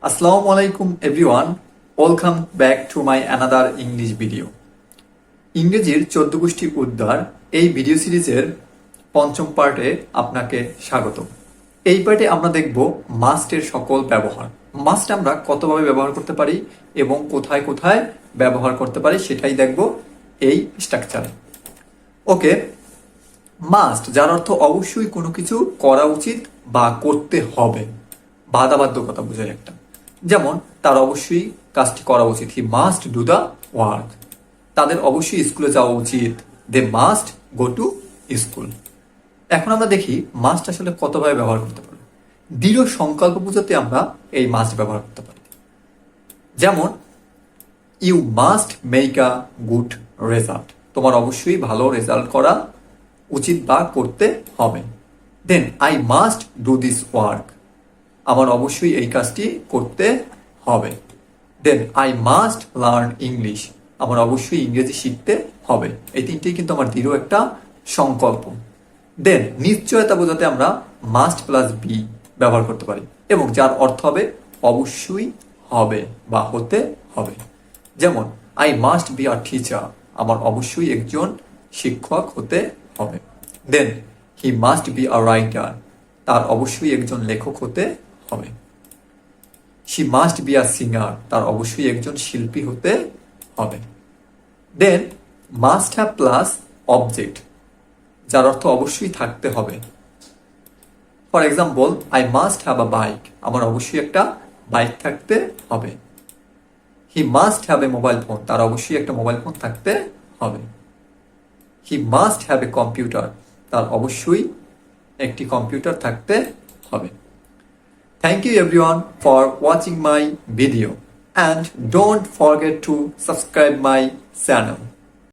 Assalamu alaikum everyone. Welcome back to my another English video. ইংরেজির 14 গোষ্ঠী উদ্ধার এই ভিডিও সিরিজের পঞ্চম পার্টে আপনাকে স্বাগত। এই পার্টে আমরা দেখব মাস্টের সকল ব্যবহার। মাস্ট আমরা কতভাবে ব্যবহার করতে পারি এবং কোথায় কোথায় ব্যবহার করতে পারি সেটাই দেখব এই স্ট্রাকচারে। ওকে, মাস্ট যার অর্থ অবশ্যই কোনো কিছু করা উচিত বা করতে হবে, বাধ্যবাধকতা বোঝায় একটা। যেমন তার অবশ্যই কাজটি করা উচিত, he must do the work. তাদের অবশ্যই স্কুলে যাওয়া উচিত, they must go to school. এখন আমরা দেখি মাস্ট আসলে কতভাবে ব্যবহার করতে পারি। দৃঢ় সংকল্প বোঝাতে আমরা এই মাস্ট ব্যবহার করতে পারি। যেমন you must make a good result, তোমার অবশ্যই ভালো রেজাল্ট করা উচিত বা করতে হবে। Then I must do this work, আমার অবশ্যই এই কাজটি করতে হবে। Then I must learn English, আমার অবশ্যই ইংরেজি শিখতে হবে। এই তিনটেই কিন্তু আমার দৃঢ় একটা সংকল্প। দেন নিশ্চয়তা বোঝাতে আমরা মাস্ট প্লাস বি ব্যবহার করতে পারি এবং যার অর্থ হবে অবশ্যই হবে বা হতে হবে। যেমন I must be a teacher, আমার অবশ্যই একজন শিক্ষক হতে হবে। Then he must be a writer, তার অবশ্যই একজন লেখক হতে হবে। She must be a singer, তার অবশ্যই একজন শিল্পী হতে হবে। Then must have plus object, যার অর্থ অবশ্যই থাকতে হবে। For example I must have a bike, আমার অবশ্যই একটা বাইক থাকতে হবে। He must have a mobile phone, তার অবশ্যই একটা মোবাইল ফোন থাকতে হবে। He must have a computer, তার অবশ্যই একটি কম্পিউটার থাকতে হবে। Thank you everyone for watching my video and don't forget to subscribe my channel.